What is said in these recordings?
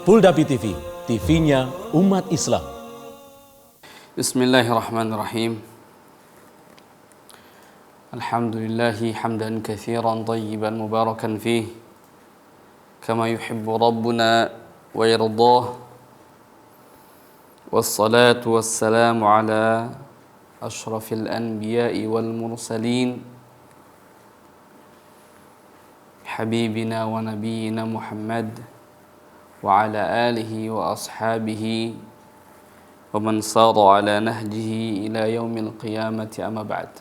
Puldapi TV, TV-nya umat Islam. Bismillahirrahmanirrahim. Alhamdulillahi hamdan katsiran tayyiban mubarakan fih kama yuhibbu rabbuna wa yardah. Wassalatu wassalamu ala ashrafil anbiya'i wal mursalin habibina wa nabiyyina Muhammad wa ala alihi wa ashabihi wa man sara ala nahjihi ila yaumil qiyamati amma ba'd.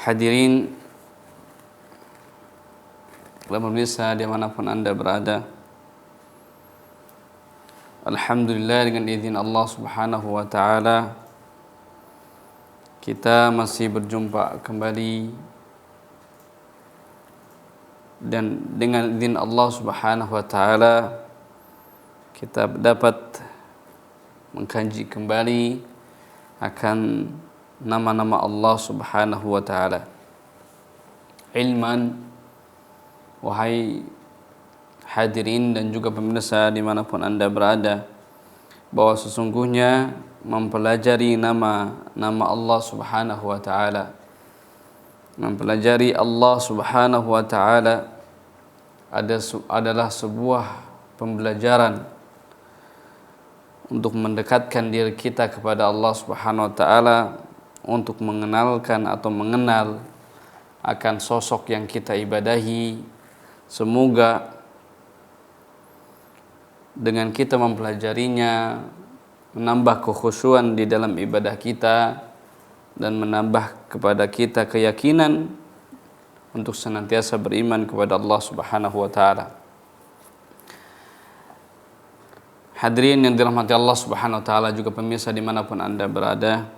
Hadirin pemirsa dimanapun Anda berada, alhamdulillah dengan izin Allah subhanahu wa ta'ala kita masih berjumpa kembali, dan dengan izin Allah subhanahu wa ta'ala kita dapat mengkaji kembali akan nama-nama Allah subhanahu wa ta'ala. Ilman, wahai hadirin dan juga pemirsa dimanapun Anda berada, bahwa sesungguhnya mempelajari nama-nama Allah subhanahu wa ta'ala, mempelajari Allah subhanahu wa ta'ala adalah sebuah pembelajaran untuk mendekatkan diri kita kepada Allah subhanahu wa ta'ala, untuk mengenalkan atau mengenal akan sosok yang kita ibadahi. Semoga dengan kita mempelajarinya menambah kekhusyuan di dalam ibadah kita dan menambah kepada kita keyakinan untuk senantiasa beriman kepada Allah subhanahu wa ta'ala. Hadirin yang dirahmati Allah subhanahu wa ta'ala, juga pemirsa dimanapun Anda berada,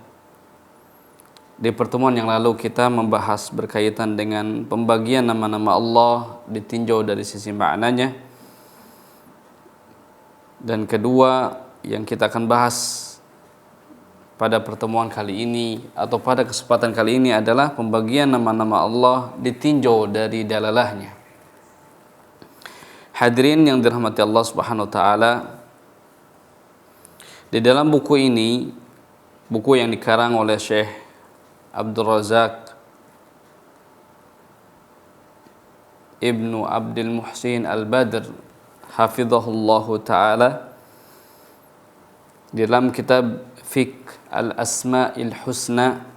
di pertemuan yang lalu kita membahas berkaitan dengan pembagian nama-nama Allah ditinjau dari sisi maknanya. Dan kedua yang kita akan bahas pada pertemuan kali ini atau pada kesempatan kali ini adalah pembagian nama-nama Allah ditinjau dari dalalahnya. Hadirin yang dirahmati Allah subhanahu wa ta'ala, di dalam buku ini, buku yang dikarang oleh Syekh Abdul Razak Ibnu Abdul Muhsin Al-Badr hafizahullahu ta'ala, dalam kitab Fiqh Al-Asma'il Husna,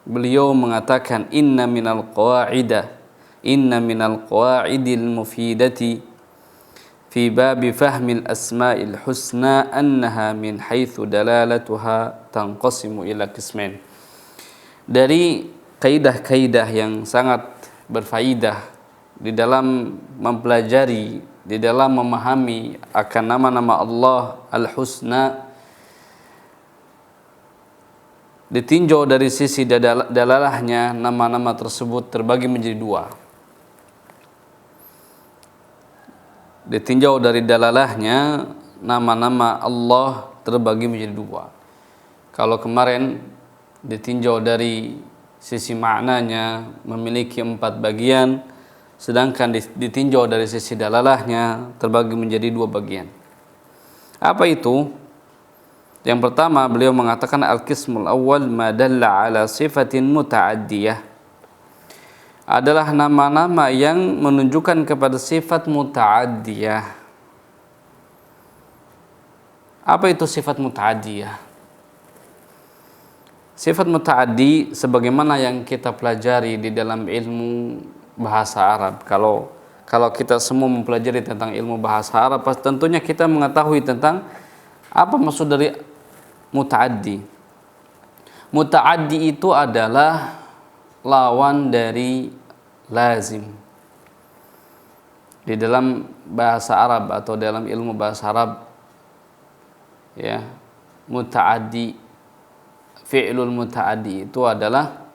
beliau mengatakan inna minal qawa'idil mufidati fi babi fahmil asma'il husna annaha min haitsu dalalatuha tanqasimu ila qismain. Dari kaidah-kaidah yang sangat berfaedah di dalam mempelajari, di dalam memahami akan nama-nama Allah Al-Husna, ditinjau dari sisi dalalahnya, nama-nama tersebut terbagi menjadi dua. Ditinjau dari dalalahnya, nama-nama Allah terbagi menjadi dua. Kalau kemarin ditinjau dari sisi maknanya memiliki 4 bagian, sedangkan ditinjau dari sisi dalalahnya terbagi menjadi 2 bagian. Apa itu? Yang pertama, beliau mengatakan al-qismul awwal ma dalla ala sifatin muta'addiyah, adalah nama-nama yang menunjukkan kepada sifat muta'addiyah. Apa itu sifat muta'addiyah? Sifat muta'addi sebagaimana yang kita pelajari di dalam ilmu bahasa Arab. Kalau kita semua mempelajari tentang ilmu bahasa Arab, tentunya kita mengetahui tentang apa maksud dari muta'addi. Muta'addi itu adalah lawan dari lazim. Di dalam bahasa Arab atau dalam ilmu bahasa Arab, ya, muta'addi, fi'lul muta'addi itu adalah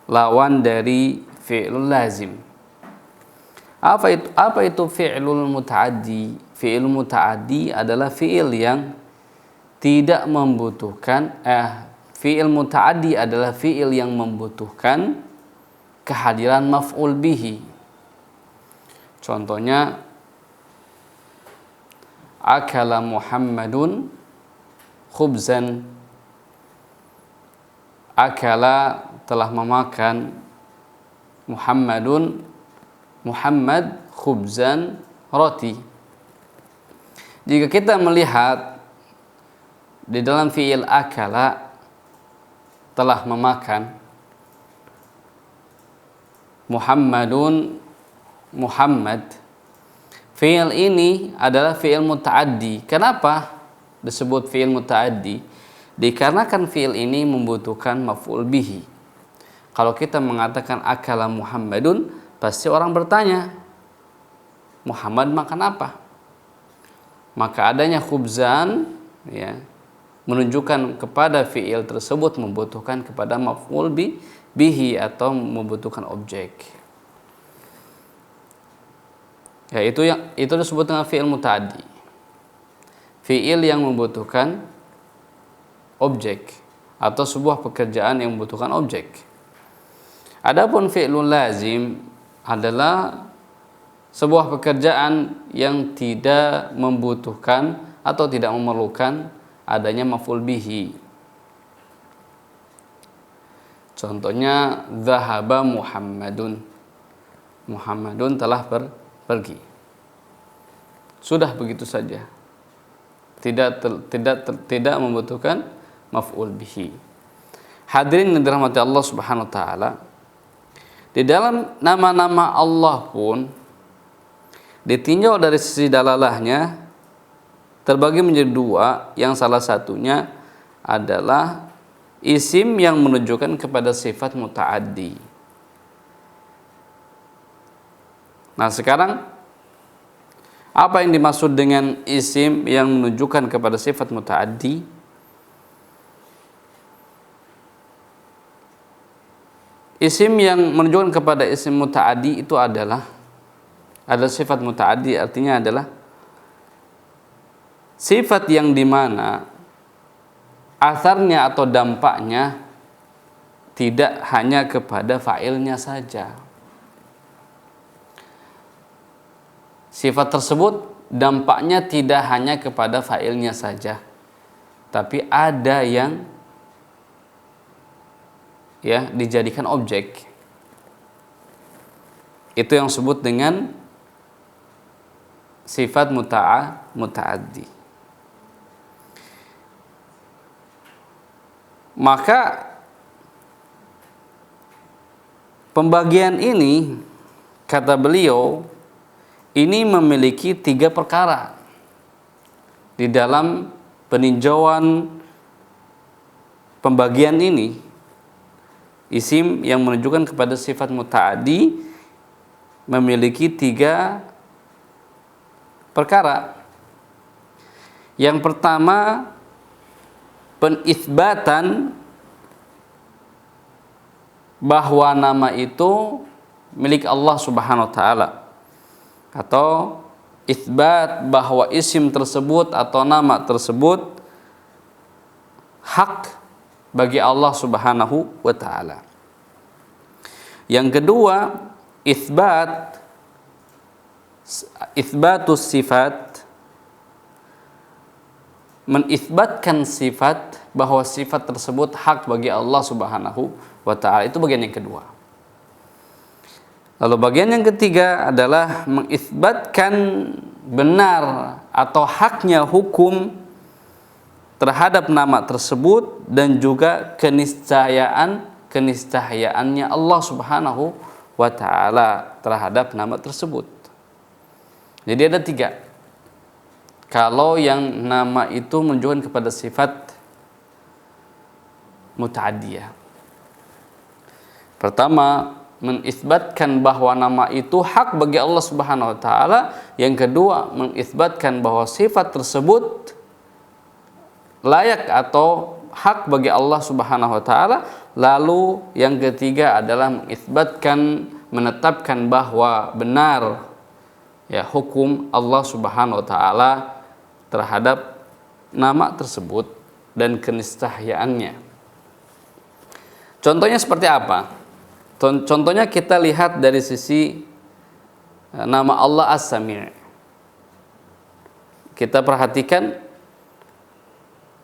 lawan dari fi'lul lazim. Apa itu fi'lul muta'addi? Fi'il muta'addi adalah fi'il yang tidak membutuhkan fi'il muta'addi adalah fi'il yang membutuhkan kehadiran maf'ul bihi. Contohnya akala Muhammadun khubzan. Akala telah memakan Muhammad khubzan, roti. Jika kita melihat di dalam fi'il akala, telah memakan, Muhammad, fi'il ini adalah fi'il muta'addi. Kenapa disebut fi'il muta'addi? Dikarenakan fi'il ini membutuhkan maf'ul bihi. Kalau kita mengatakan akala Muhammadun, pasti orang bertanya, Muhammad makan apa? Maka adanya khubzan, ya, menunjukkan kepada fi'il tersebut membutuhkan kepada maf'ul bihi atau membutuhkan objek. Ya, itu disebut dengan fi'il muta'addi. Fi'il yang membutuhkan objek atau sebuah pekerjaan yang membutuhkan objek. Adapun fi'lun lazim adalah sebuah pekerjaan yang tidak membutuhkan atau tidak memerlukan adanya maf'ul bihi. Contohnya dhahaba Muhammadun. Muhammadun telah pergi. Sudah begitu saja. Tidak membutuhkan maf'ul bihi. Hadirin yang dirahmati Allah Subhanahu wa taala, di dalam nama-nama Allah pun ditinjau dari sisi dalalahnya terbagi menjadi dua, yang salah satunya adalah isim yang menunjukkan kepada sifat muta'addi. Nah, sekarang apa yang dimaksud dengan isim yang menunjukkan kepada sifat muta'addi? Isim yang menunjukkan kepada isim muta'addi itu adalah sifat muta'addi, artinya adalah sifat yang dimana asarnya atau dampaknya tidak hanya kepada fa'ilnya saja. Sifat tersebut dampaknya tidak hanya kepada fa'ilnya saja, tapi ada yang dijadikan objek. Itu yang disebut dengan sifat muta'addi. Maka pembagian ini, kata beliau, ini memiliki 3 perkara di dalam peninjauan pembagian ini. Isim yang menunjukkan kepada sifat muta'addi memiliki 3 perkara. Yang pertama, penisbatan bahwa nama itu milik Allah Subhanahu wa taala, atau isbat bahwa isim tersebut atau nama tersebut hak bagi Allah Subhanahu wa taala. Yang kedua, isbatus sifat, menisbatkan sifat bahwa sifat tersebut hak bagi Allah Subhanahu wa taala. Itu bagian yang kedua. Lalu bagian yang ketiga adalah mengisbatkan benar atau haknya hukum terhadap nama tersebut dan juga keniscayaannya Allah Subhanahu wa taala terhadap nama tersebut. Jadi ada 3. Kalau yang nama itu menunjukkan kepada sifat muta'addiyah. Pertama, mengisbatkan bahwa nama itu hak bagi Allah Subhanahu wa taala. Yang kedua, mengisbatkan bahwa sifat tersebut layak atau hak bagi Allah Subhanahu wa taala. Lalu yang ketiga adalah menetapkan bahwa benar hukum Allah Subhanahu wa taala terhadap nama tersebut dan keniscayaannya. Contohnya seperti apa? Contohnya kita lihat dari sisi nama Allah As-Sami'. kita perhatikan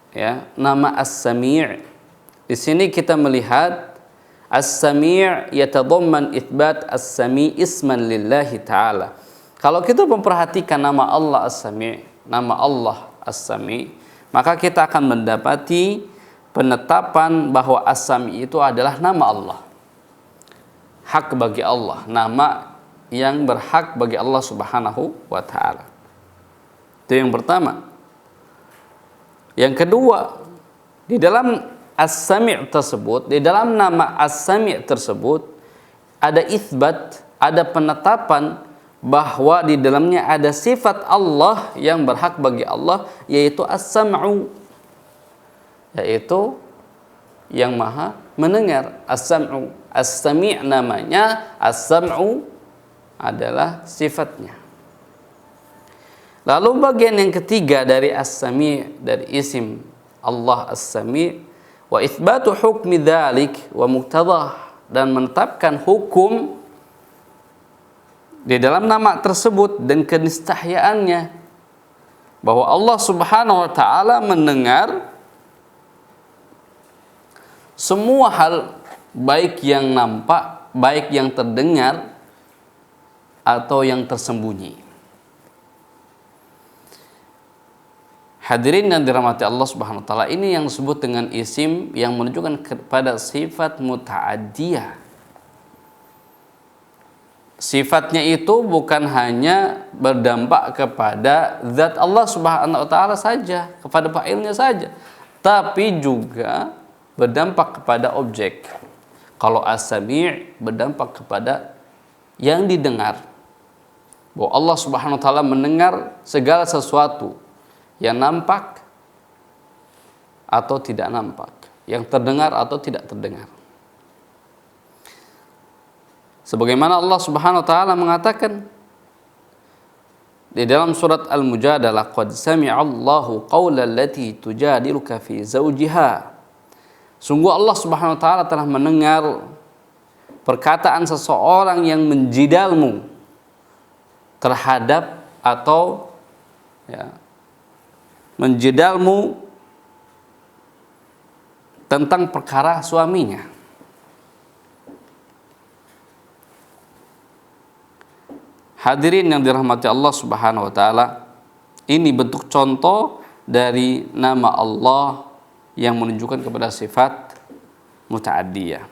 ya, nama As-Sami'. Di sini kita melihat As-Sami' yatadamman itsbat As-Sami' isman lillahi ta'ala. Kalau kita memperhatikan nama Allah As-Sami', nama Allah As-Sami', maka kita akan mendapati penetapan bahwa As-Sami' itu adalah nama Allah. Hak bagi Allah, nama yang berhak bagi Allah Subhanahu wa ta'ala. Itu yang pertama. Yang kedua, di dalam As-Sami' tersebut, di dalam nama As-Sami' tersebut ada itsbat, ada penetapan bahwa di dalamnya ada sifat Allah yang berhak bagi Allah, yaitu As-Sam'u, yaitu yang maha mendengar. As-Sam'u, As-Sami' namanya, As-Sam'u adalah sifatnya. Lalu bagian yang ketiga dari As-Sami', dari isim Allah As-Sami', wa itsbatu hukmi dzalik wa muqtadah, dan menetapkan hukum di dalam nama tersebut dan keniscayaannya, bahwa Allah Subhanahu wa taala mendengar semua hal, baik yang nampak, baik yang terdengar atau yang tersembunyi. Hadirin yang dirahmati Allah Subhanahu wa taala, ini yang disebut dengan isim yang menunjukkan kepada sifat muta'addiyah. Sifatnya itu bukan hanya berdampak kepada zat Allah Subhanahu wa taala saja, kepada fa'ilnya saja, tapi juga berdampak kepada objek. Kalau As-Sami' berdampak kepada yang didengar, bahwa Allah Subhanahu wa taala mendengar segala sesuatu yang nampak atau tidak nampak, yang terdengar atau tidak terdengar. Sebagaimana Allah Subhanahu wa taala mengatakan di dalam surat Al-Mujadalah, qad sami'a Allahu qawla allati tujadiluka fi zawjiha. Sungguh Allah Subhanahu wa taala telah mendengar perkataan seseorang yang menjidalmu terhadap atau menjidalmu tentang perkara suaminya. Hadirin yang dirahmati Allah Subhanahu wa taala, ini bentuk contoh dari nama Allah yang menunjukkan kepada sifat muta'addiyah.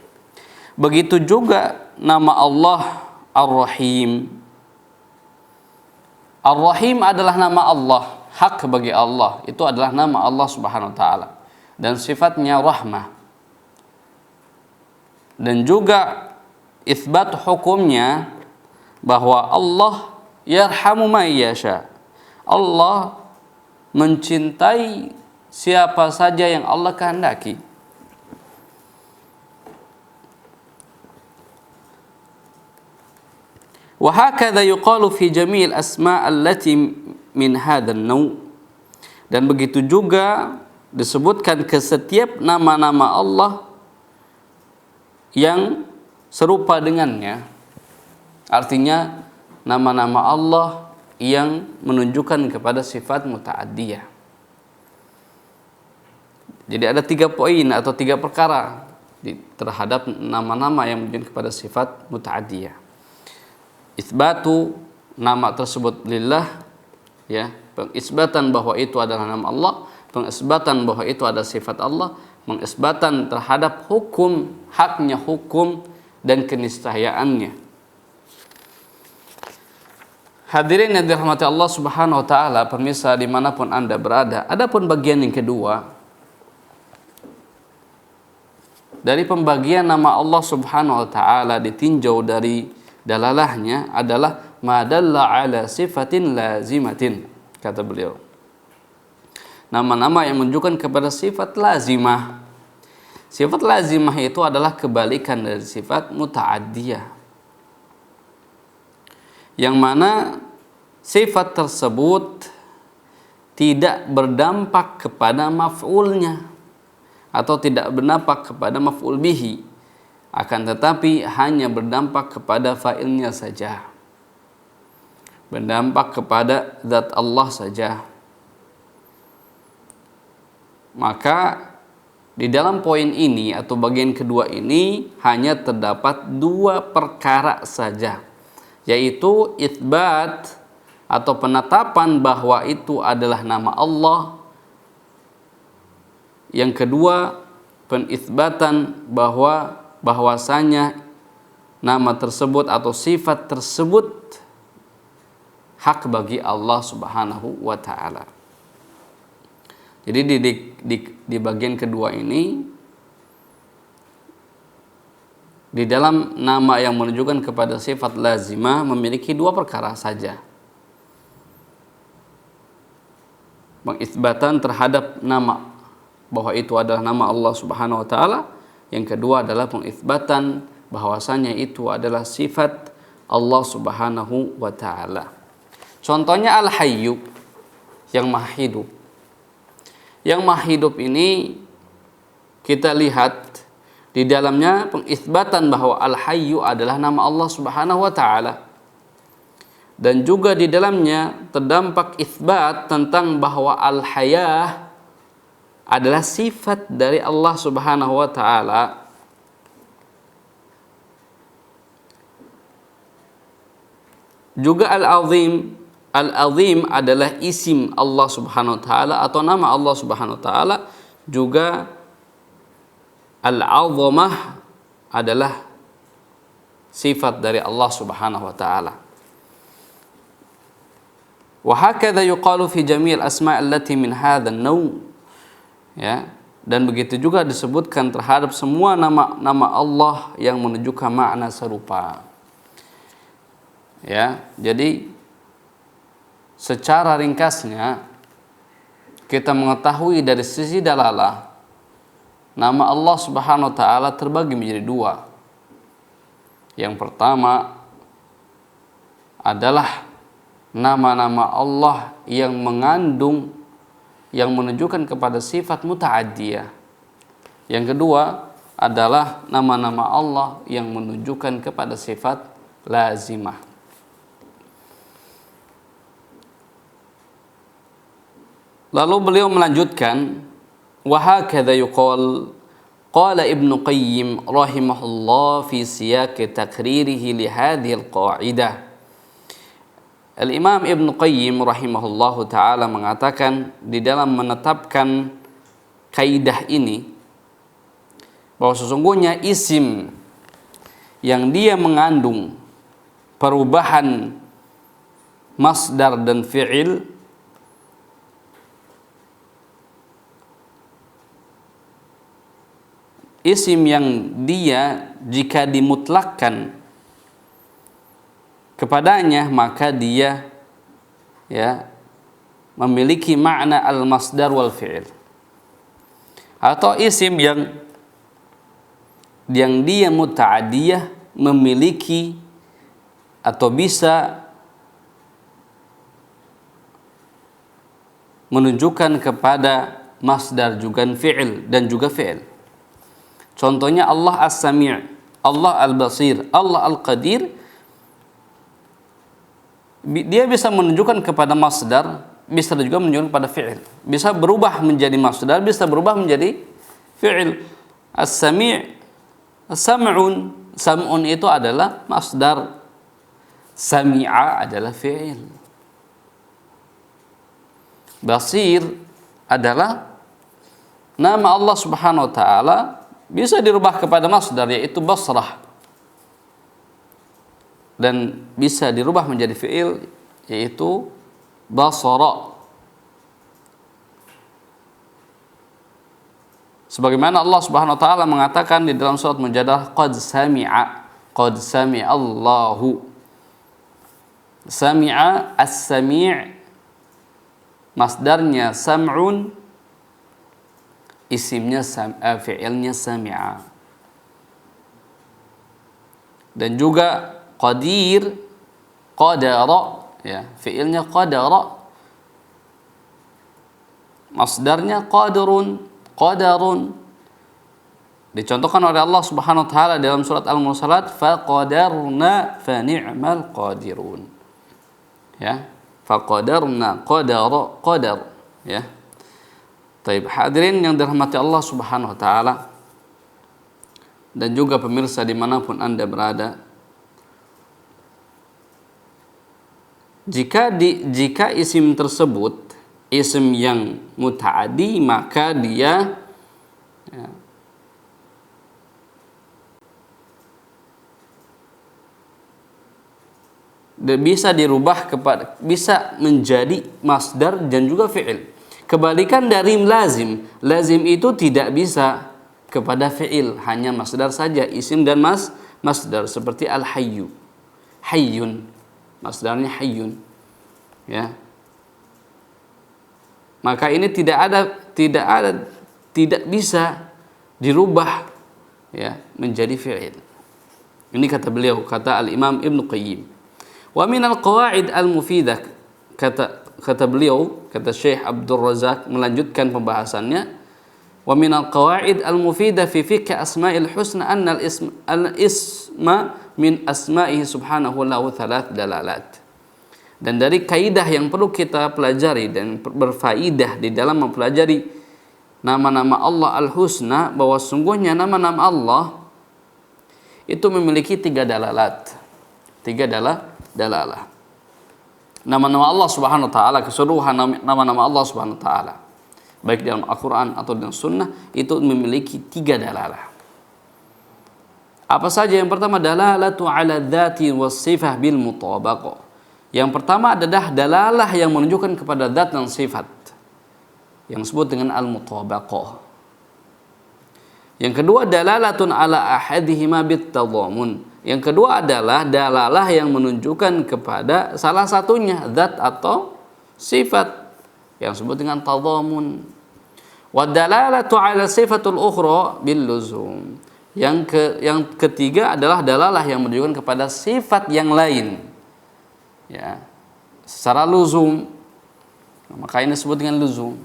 Begitu juga nama Allah Ar-Rahim. Ar-Rahim adalah nama Allah, hak bagi Allah, itu adalah nama Allah Subhanahu wa taala, dan sifatnya rahmah. Dan juga itsbat hukumnya bahwa Allah yarhamu man yasha. Allah mencintai siapa saja yang Allah kehendaki. Wa hakadha yuqalu fi jami'il asma' allati min hadzal naw'. Dan begitu juga disebutkan ke setiap nama-nama Allah yang serupa dengannya. Artinya nama-nama Allah yang menunjukkan kepada sifat muta'addiyah. Jadi ada 3 poin atau 3 perkara terhadap nama-nama yang menunjukkan kepada sifat muta'addiyah. Itsbatu nama tersebut lillah, ya, pengisbatan bahwa itu adalah nama Allah, pengisbatan bahwa itu adalah sifat Allah, pengisbatan terhadap hukum, haknya hukum dan keniscayaannya. Hadirin yang dirahmati Allah Subhanahu wa taala, pemirsa dimanapun Anda berada, adapun bagian yang kedua dari pembagian nama Allah Subhanahu wa taala ditinjau dari dalalahnya adalah madalla ala sifatin lazimatin, kata beliau. Nama-nama yang menunjukkan kepada sifat lazimah. Sifat lazimah itu adalah kebalikan dari sifat muta'addiyah, yang mana sifat tersebut tidak berdampak kepada maf'ulnya atau tidak berdampak kepada maf'ul bihi, akan tetapi hanya berdampak kepada fa'ilnya saja, berdampak kepada zat Allah saja. maka di dalam poin ini atau bagian kedua ini hanya terdapat dua perkara saja, yaitu itsbat atau penetapan bahwa itu adalah nama Allah. Yang kedua, penitsbatan bahwasanya nama tersebut atau sifat tersebut hak bagi Allah Subhanahu wa taala. Jadi di bagian kedua ini, di dalam nama yang menunjukkan kepada sifat lazimah memiliki dua perkara saja. Pengitsbatan terhadap nama bahwa itu adalah nama Allah Subhanahu wa taala. Yang kedua adalah pengitsbatan bahwasanya itu adalah sifat Allah Subhanahu wa taala. Contohnya Al-Hayyu, yang Maha Hidup. Yang Maha Hidup ini kita lihat di dalamnya pengitsbatan bahwa Al-Hayyu adalah nama Allah Subhanahu wa taala. Dan juga di dalamnya terdampak itsbat tentang bahwa Al-Hayah adalah sifat dari Allah Subhanahu wa taala. Juga Al-Azim. Al-Azim adalah isim Allah Subhanahu wa taala atau nama Allah Subhanahu wa taala. Juga Al-Azamah adalah sifat dari Allah Subhanahu wa taala. Wa hakadha yuqalu fi jami' al-asma' allati min hadha an-naw'. Ya, dan begitu juga disebutkan terhadap semua nama-nama Allah yang menunjukkan makna serupa. Ya, jadi secara ringkasnya kita mengetahui dari sisi dalalah nama Allah Subhanahu wa taala terbagi menjadi dua. Yang pertama adalah nama-nama Allah yang mengandung, yang menunjukkan kepada sifat muta'addiyah. Yang kedua adalah nama-nama Allah yang menunjukkan kepada sifat lazimah. Lalu beliau melanjutkan, wa hakadha yuqal qala Ibnu Qayyim rahimahullah fi siyaq takririhi li hadhihi al-qa'idah. Al-Imam Ibnu Qayyim rahimahullahu taala mengatakan di dalam menetapkan kaidah ini bahwa sesungguhnya isim yang dia mengandung perubahan masdar dan fi'il isim yang dia jika dimutlakkan kepadanya maka dia memiliki makna al-masdar wal fi'il. Atau isim yang dia muta'adiyah memiliki atau bisa menunjukkan kepada masdar juga fi'il dan juga fi'il. Contohnya Allah As-Sami', Allah Al-Basir, Allah Al-Qadir. Dia bisa menunjukkan kepada masdar, bisa juga menunjukkan kepada fi'il. Bisa berubah menjadi masdar, bisa berubah menjadi fi'il. As-Sami', Sam'un, Sam'un itu adalah masdar. Sami'a adalah fi'il. Basir adalah nama Allah Subhanahu wa taala, bisa dirubah kepada masdar yaitu basrah, dan bisa dirubah menjadi fi'il yaitu basara. Sebagaimana Allah Subhanahu wa taala mengatakan di dalam surat Mujadalah, qad sami'a Allahu. Sami'a, as-sami' masdarnya sam'un, isimnya fi'ilnya sami'a. Dan juga qadir, qadara, fi'ilnya qadara, masdarnya qadarun. Dicontohkan oleh Allah Subhanahu wa taala dalam surat Al-Mursalat, faqadarna fa ni'mal qadirun. Faqadarna qadar. Taib, hadirin yang dirahmati Allah Subhanahu wa taala dan juga pemirsa dimanapun Anda berada, jika isim tersebut isim yang muta'addi, maka dia bisa dirubah bisa menjadi masdar dan juga fi'il. Kebalikan dari lazim. Lazim itu tidak bisa kepada fi'il, hanya masdar saja, isim dan masdar, seperti al-hayyu. Hayyun, masdarnya hayyun. Ya. Maka ini tidak bisa dirubah ya menjadi fi'il. Ini kata beliau, kata al-Imam Ibnu Qayyim. Wa min al-qawaid al-mufidah, kata beliau, kata Syekh Abdul Razak melanjutkan pembahasannya, wa min al-qawaid al-mufidah fi fiqh asma'il husna anna al-isma min asma'ihi subhanahu lahu thalath dalalat. Dan dari kaidah yang perlu kita pelajari dan berfaidah di dalam mempelajari nama-nama Allah al-husna, bahwa sungguhnya nama-nama Allah itu memiliki 3 dalalat. 3 dalalah. Nama-nama Allah Subhanahu wa taala, keseluruhan nama-nama Allah Subhanahu wa taala, baik dalam Al-Qur'an atau dalam sunnah, itu memiliki 3 dalalah. Apa saja? Yang pertama, dalalatu ala dzati was sifah bil mutabaqah. Yang pertama adalah dalalah yang menunjukkan kepada zat dan sifat, yang disebut dengan al-mutabaqah. Yang kedua, dalalatun ala ahadihima bit tadhamun. Yang kedua adalah dalalah yang menunjukkan kepada salah satunya, zat atau sifat, yang disebut dengan tadhamun. Wa dalalatu ala sifatul ukhra bil luzum. Yang ketiga adalah dalalah yang menunjukkan kepada sifat yang lain. Ya, secara luzum, maka ini disebut dengan luzum,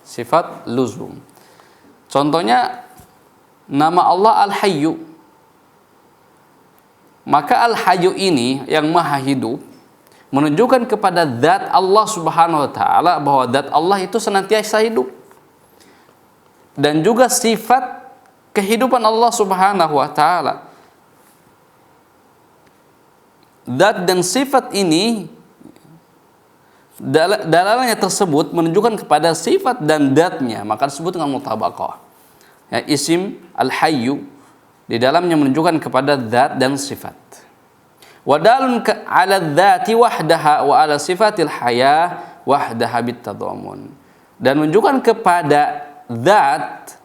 sifat luzum. Contohnya nama Allah Al-Hayyu, maka Al-Hayyu ini yang maha hidup menunjukkan kepada zat Allah Subhanahu wa taala, bahwa zat Allah itu senantiasa hidup, dan juga sifat kehidupan Allah Subhanahu wa taala. Zat dan sifat ini, dalalahnya tersebut menunjukkan kepada sifat dan zatnya, maka disebut dengan mutabaqah. Ya, isim al-hayyu di dalamnya menunjukkan kepada zat dan sifat. Wa dalun ala dzati wahdaha wa ala sifatil hayah wahdaha bit tadhamun. Dan menunjukkan kepada zat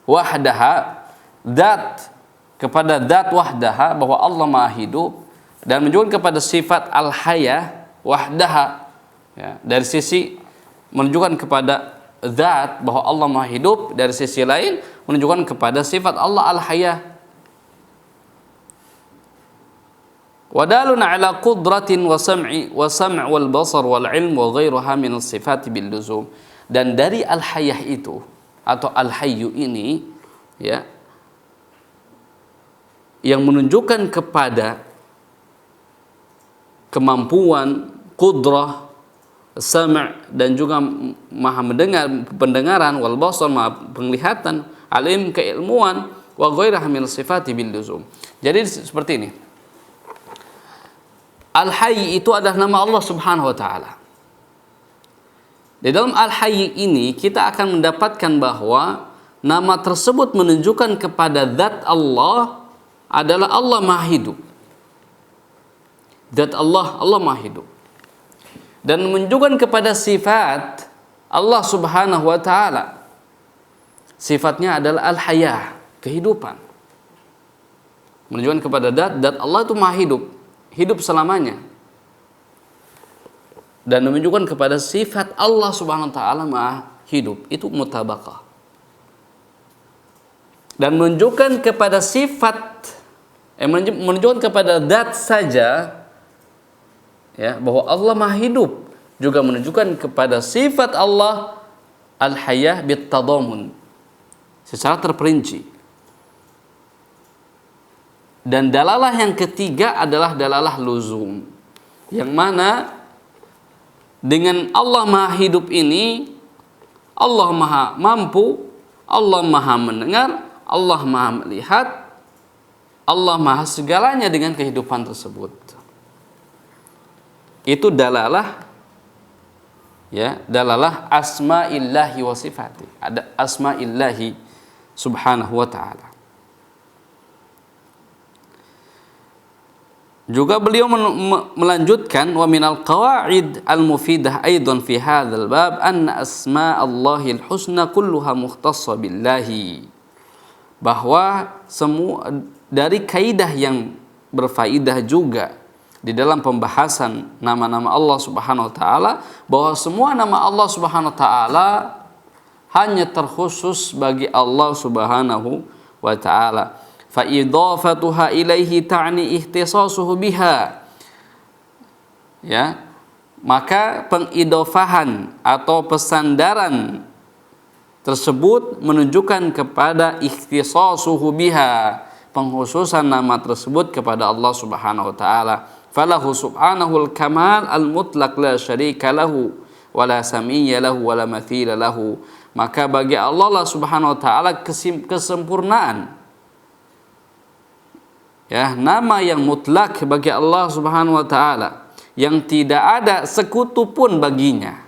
wahdaha, zat kepada zat wahdaha, bahwa Allah Maha hidup, dan menunjukkan kepada sifat al-hayah wahdaha, ya, dari sisi menunjukkan kepada zat bahwa Allah Maha hidup, dari sisi lain menunjukkan kepada sifat Allah al-hayah. Wadalun ala qudratin wa sam'i wal basar wal ilm wa ghairuha min as-sifat bil luzum. Dan dari al-hayah itu atau al-hayyu ini, ya, yang menunjukkan kepada kemampuan, qudrah, sam' dan juga maha mendengar, pendengaran, wal basar, maha penglihatan, alim, keilmuan, wa ghairah min sifati bil luzum. Jadi seperti ini. Al-Hayy itu adalah nama Allah Subhanahu wa taala. Di dalam Al-Hayy ini kita akan mendapatkan bahwa nama tersebut menunjukkan kepada zat Allah adalah Allah Maha hidup. Zat Allah Maha hidup. Dan menunjukkan kepada sifat Allah Subhanahu wa taala, sifatnya adalah al-hayah, kehidupan. Menunjukkan kepada zat Allah itu Maha hidup, hidup selamanya. Dan menunjukkan kepada sifat Allah Subhanahu wa taala Maha hidup, itu mutabaqah. Dan menunjukkan kepada sifat, menunjukkan kepada zat saja, ya, bahwa Allah Maha hidup, juga menunjukkan kepada sifat Allah al-hayah bit tadhamun secara terperinci. Dan dalalah yang ketiga adalah dalalah luzum, yang mana dengan Allah Maha hidup ini, Allah Maha mampu, Allah Maha mendengar, Allah Maha melihat, Allah Maha segalanya dengan kehidupan tersebut. Itu dalalah, ya, dalalah asma'illahi wa sifati. Ada asma'illahi subhanahu wa ta'ala. Juga beliau melanjutkan, wa minal qawaid al-mufidah aidan fi hadzal bab anna asma'allahil husna kulluha mukhtassa billahi. Bahwa semua dari kaidah yang berfaidah juga di dalam pembahasan nama-nama Allah Subhanahu wa taala, bahwa semua nama Allah Subhanahu wa taala hanya terkhusus bagi Allah Subhanahu wa taala. Fa idhafatuha ilaihi ta'ni ihtisasuhu biha. Ya, maka pengidofahan atau pesandaran tersebut menunjukkan kepada ihtisasuhu biha, pengkhususan nama tersebut kepada Allah Subhanahu wa taala. Falahu subhanahu al-kamal al-mutlaq la syarika lahu wa la samiyya lahu wa la mathila lahu. Maka bagi Allah Subhanahu wa taala kesempurnaan, ya, nama yang mutlak bagi Allah Subhanahu wa taala, yang tidak ada sekutu pun baginya.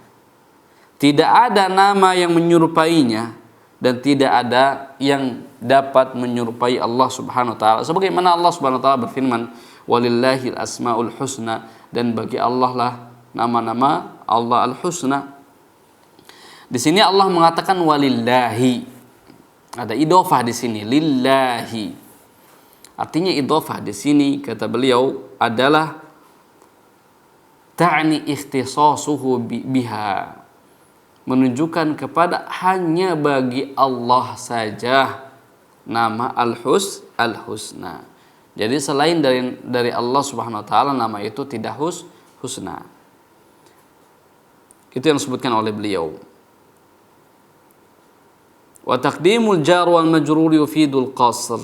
Tidak ada nama yang menyerupainya dan tidak ada yang dapat menyerupai Allah Subhanahu wa taala. Sebagaimana Allah Subhanahu wa taala berfirman, walillahil asmaul husna, dan bagi Allah lah nama-nama Allah al-husna. Di sini Allah mengatakan walillahi. Ada idhofah di sini, lillahi. Artinya idhofah di sini kata beliau adalah ta'ni ikhtisasuhu biha, menunjukkan kepada hanya bagi Allah saja nama al-husna. Jadi selain dari Allah Subhanahu wa taala nama itu tidak husna. Itu yang disebutkan oleh beliau. Wa taqdimul jar wal majrur yufidul qasr.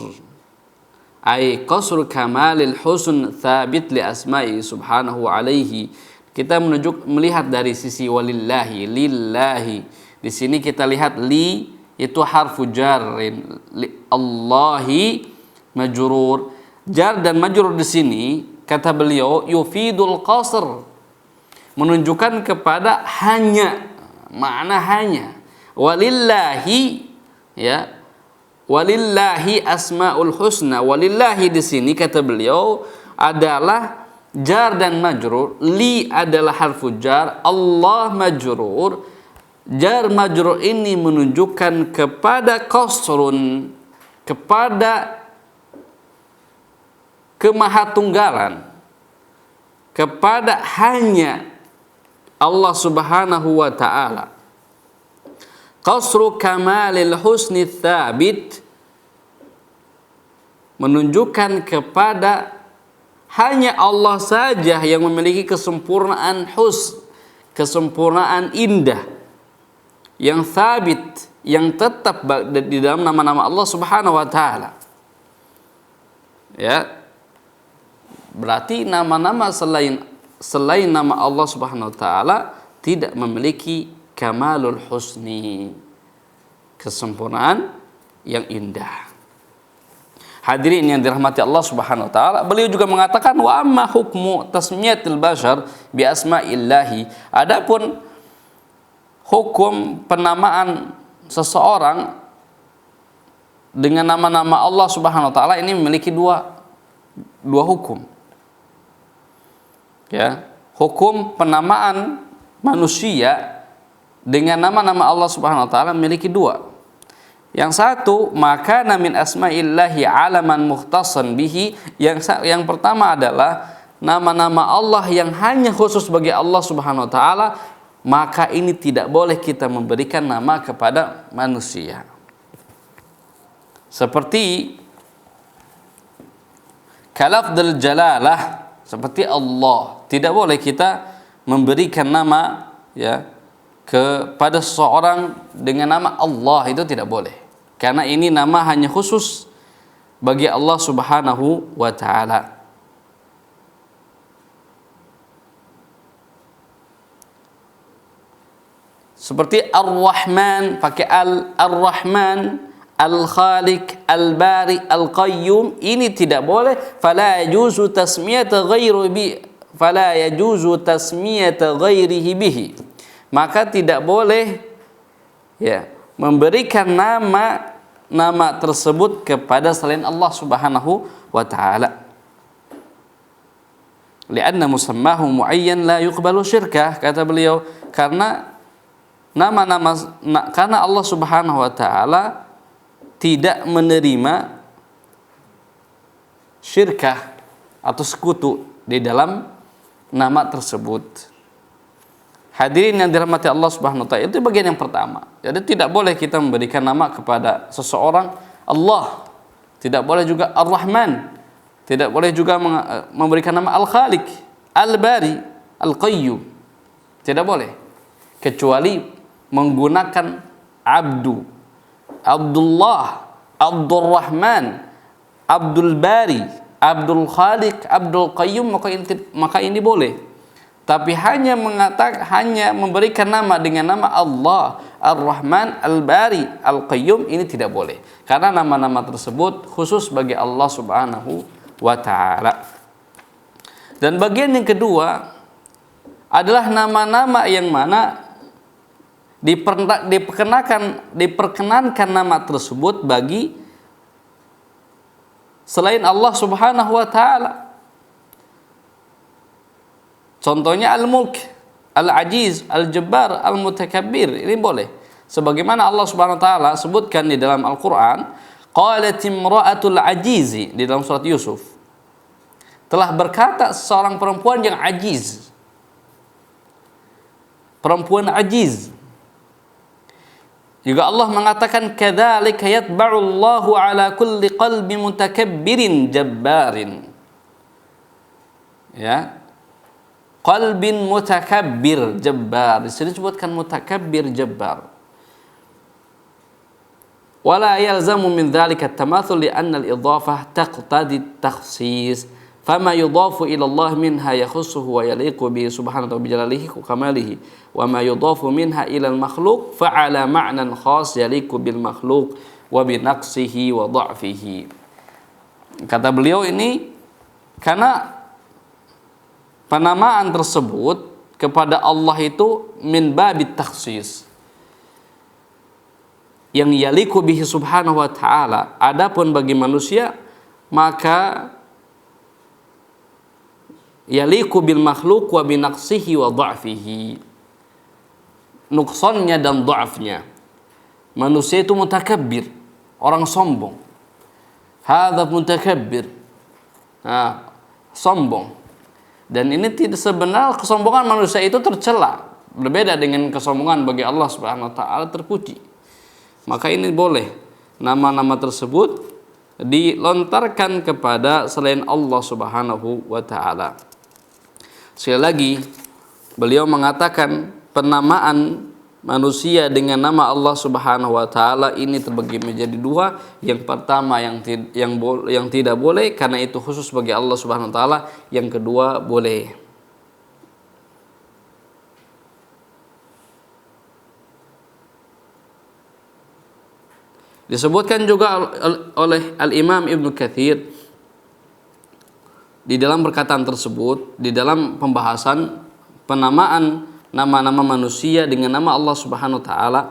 Ay qasru kamalil husn thabit li asma'i subhanahu alaihi. Kita melihat dari sisi walillahi, lillahi. Di sini kita lihat li itu harfu jarrin, Allahi majrur. Jar dan majrur di sini kata beliau yufidul qasr, menunjukkan kepada hanya, makna hanya. Walillahi, ya, walillahi asmaul husna. Walillahi di sini kata beliau adalah jar dan majrur. Li adalah harfu jar, Allah majrur. Jar majrur ini menunjukkan kepada qasrun, kepada kemahatunggalan, kepada hanya Allah Subhanahu wa ta'ala. Qasru kamalil husni thabit, menunjukkan kepada hanya Allah saja yang memiliki kesempurnaan kesempurnaan indah, yang thabit, yang tetap di dalam nama-nama Allah Subhanahu wa ta'ala. Ya, berarti nama-nama selain nama Allah Subhanahu wa taala tidak memiliki kamalul husni, kesempurnaan yang indah. Hadirin yang dirahmati Allah Subhanahu wa taala, beliau juga mengatakan wa amma hukmu tasmiyatil bashar bi asma'illahi. Adapun hukum penamaan seseorang dengan nama-nama Allah Subhanahu wa taala ini memiliki dua hukum. Ya, hukum penamaan manusia dengan nama-nama Allah Subhanahu wa taala memiliki dua. Yang satu, maka min asma'illahi alaman mukhtassan bihi. Yang pertama adalah nama-nama Allah yang hanya khusus bagi Allah Subhanahu wa taala, maka ini tidak boleh kita memberikan nama kepada manusia. Seperti kalafdul jalalah, seperti Allah, tidak boleh kita memberikan nama, ya, kepada seseorang dengan nama Allah, itu tidak boleh, karena ini nama hanya khusus bagi Allah Subhanahu wa ta'ala. seperti Ar-Rahman pakai Ar-Rahman, Al-Khaliq, Al-Bari, Al-Qayyum, ini tidak boleh. Fala yajuzu tasmiyata ghairihi bihi. Maka tidak boleh ya memberikan nama tersebut kepada selain Allah Subhanahu wa taala. Lianna musammahu muayyan la yuqbalu syirkah, kata beliau, karena karena Allah Subhanahu wa taala tidak menerima syirkah atau sekutu di dalam nama tersebut. Hadirin yang dirahmati Allah Subhanahu wa taala, itu bagian yang pertama. Jadi tidak boleh kita memberikan nama kepada seseorang Allah, tidak boleh juga Ar-Rahman, tidak boleh juga memberikan nama Al-Khaliq, Al-Bari, Al-Qayyum. Tidak boleh, kecuali menggunakan Abdu, Abdullah, Abdul Rahman, Abdul Bari, Abdul Khaliq, Abdul Qayyum, maka ini boleh. Tapi hanya memberikan nama dengan nama Allah, Ar-Rahman, Al-Bari, Al-Qayyum, ini tidak boleh. Karena nama-nama tersebut khusus bagi Allah Subhanahu wa taala. Dan bagian yang kedua adalah nama-nama yang mana diperkenankan nama tersebut bagi selain Allah Subhanahu wa taala. Contohnya Al-Mulk, Al-Aziz, Al-Jabbar, Al-Mutakabbir, ini boleh. Sebagaimana Allah Subhanahu wa taala sebutkan di dalam Al-Qur'an, qalat imra'atul ajizi, di dalam surat Yusuf. Telah berkata seorang perempuan yang ajiz. Perempuan ajiz. Juga Allah mengatakan kadzalika yatba'ullahu ala kulli qalbi mutakabbirin jabbarin. Ya. Qalbin mutakabbir jabbar. Di sini disebutkan mutakabbir jabbar. Wala yalzamu min dzalika at-tamathul li'anna al-idhafah taqtadi at-takhsis. Fama yudhafu ila Allah minha yakhussuhu wa yaliqu bihi subhanahu wa bijalalihi wa kamalihi, wa ma yudhafu minha ila al-makhluq fa'ala ma'nan khas yaliqu bil makhluq wa bi naqsihi wa dha'fihi. Kata beliau ini karena penamaan tersebut kepada Allah itu min babit takhsis, yang yaliqu bihi subhanahu wa ta'ala. Adapun bagi manusia maka yaliqu bil makhluk wa binaqsihi wa dha'fihi, nuksannya dan dha'fnya. Manusia itu mutakabbir, orang sombong. Hadza mutakabbir, sombong. Dan ini tidak sebenarnya kesombongan manusia itu tercela, berbeda dengan kesombongan bagi Allah Subhanahu wa taala terpuji. Maka ini boleh nama-nama tersebut dilontarkan kepada selain Allah Subhanahu wa taala. Sekali lagi, beliau mengatakan penamaan manusia dengan nama Allah Subhanahu wa taala ini terbagi menjadi dua. Yang pertama yang tidak boleh karena itu khusus bagi Allah Subhanahu wa taala, yang kedua boleh. Disebutkan juga oleh Al-Imam Ibnu Katsir di dalam perkataan tersebut, di dalam pembahasan penamaan nama-nama manusia dengan nama Allah Subhanahu wa taala,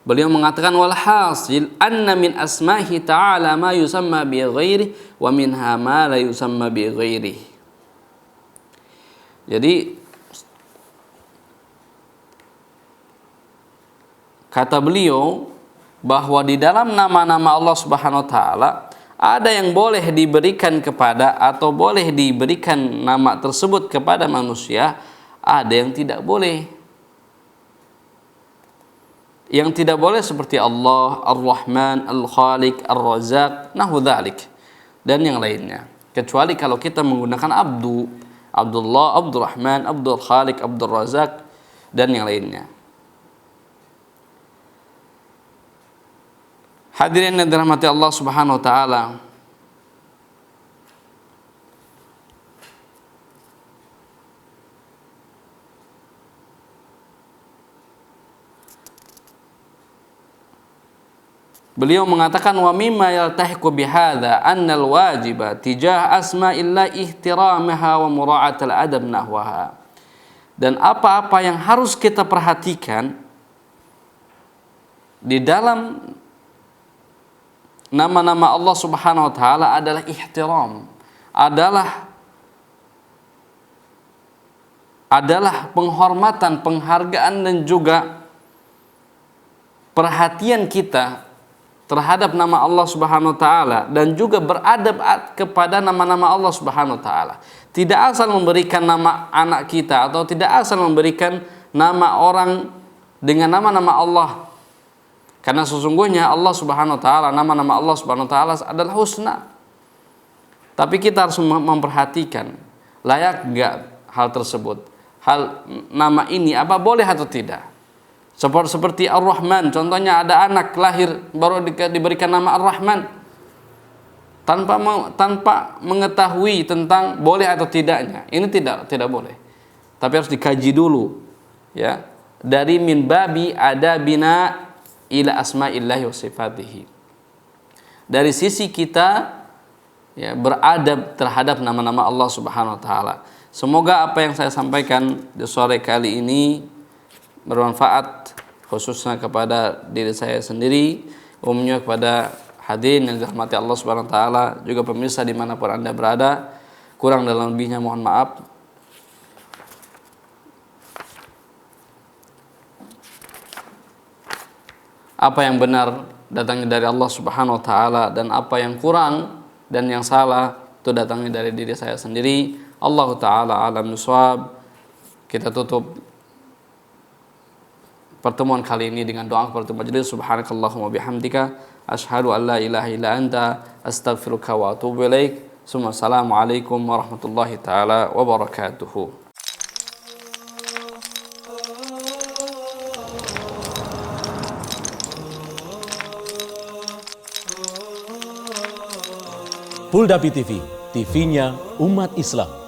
beliau mengatakan wal hasil anna min asmahi ta'ala ma yusamma bi ghairi wa minha ma la yusamma bi ghairi. Jadi kata beliau bahwa di dalam nama-nama Allah Subhanahu wa taala ada yang boleh diberikan kepada atau boleh diberikan nama tersebut kepada manusia, ada yang tidak boleh. Yang tidak boleh seperti Allah, Ar-Rahman, Al-Khaliq, Ar-Razzaq, nahu dzalik, dan yang lainnya. Kecuali kalau kita menggunakan Abdu, Abdullah, Abdul Rahman, Abdul Khaliq, Abdul Razzaq, dan yang lainnya. Hadirin yang dirahmati Allah Subhanahu wa taala, Beliau mengatakan wa mimma yaltahiqu bihadza annal wajiba tijah asma'illah ihtiramaha wa mura'atal adab nahwaha. Dan apa-apa yang harus kita perhatikan di dalam nama-nama Allah Subhanahu wa taala adalah ihtiram, adalah penghormatan, penghargaan dan juga perhatian kita terhadap nama Allah Subhanahu wa taala dan juga beradab kepada nama-nama Allah Subhanahu wa taala. Tidak asal memberikan nama anak kita atau tidak asal memberikan nama orang dengan nama-nama Allah. Karena sesungguhnya Allah Subhanahu wa taala, nama-nama Allah Subhanahu wa taala adalah husna. Tapi kita harus memperhatikan layak enggak hal tersebut. Hal nama ini apa boleh atau tidak? Seperti Ar-Rahman, contohnya ada anak lahir baru diberikan nama Ar-Rahman tanpa mengetahui tentang boleh atau tidaknya. Ini tidak boleh. Tapi harus dikaji dulu, ya. Dari min babi adabina ila asma'illahi wa sifatihi. Dari sisi kita ya beradab terhadap nama-nama Allah Subhanahu wa taala. Semoga apa yang saya sampaikan di sore kali ini bermanfaat khususnya kepada diri saya sendiri, umumnya kepada hadirin yang dirahmati Allah Subhanahu wa taala, juga pemirsa dimanapun Anda berada. Kurang dan lebihnya mohon maaf. Apa yang benar datangnya dari Allah Subhanahu wa taala dan apa yang kurang dan yang salah itu datangnya dari diri saya sendiri. Allah taala alam bisawab. Kita tutup pertemuan kali ini dengan doa seperti majelis. Subhanakallahumma bihamdika asyhadu an la ilaha illa anta astaghfiruka wa atubu ilaik. Assalamualaikum warahmatullahi taala wabarakatuh. Puldapi TV, TV-nya umat Islam.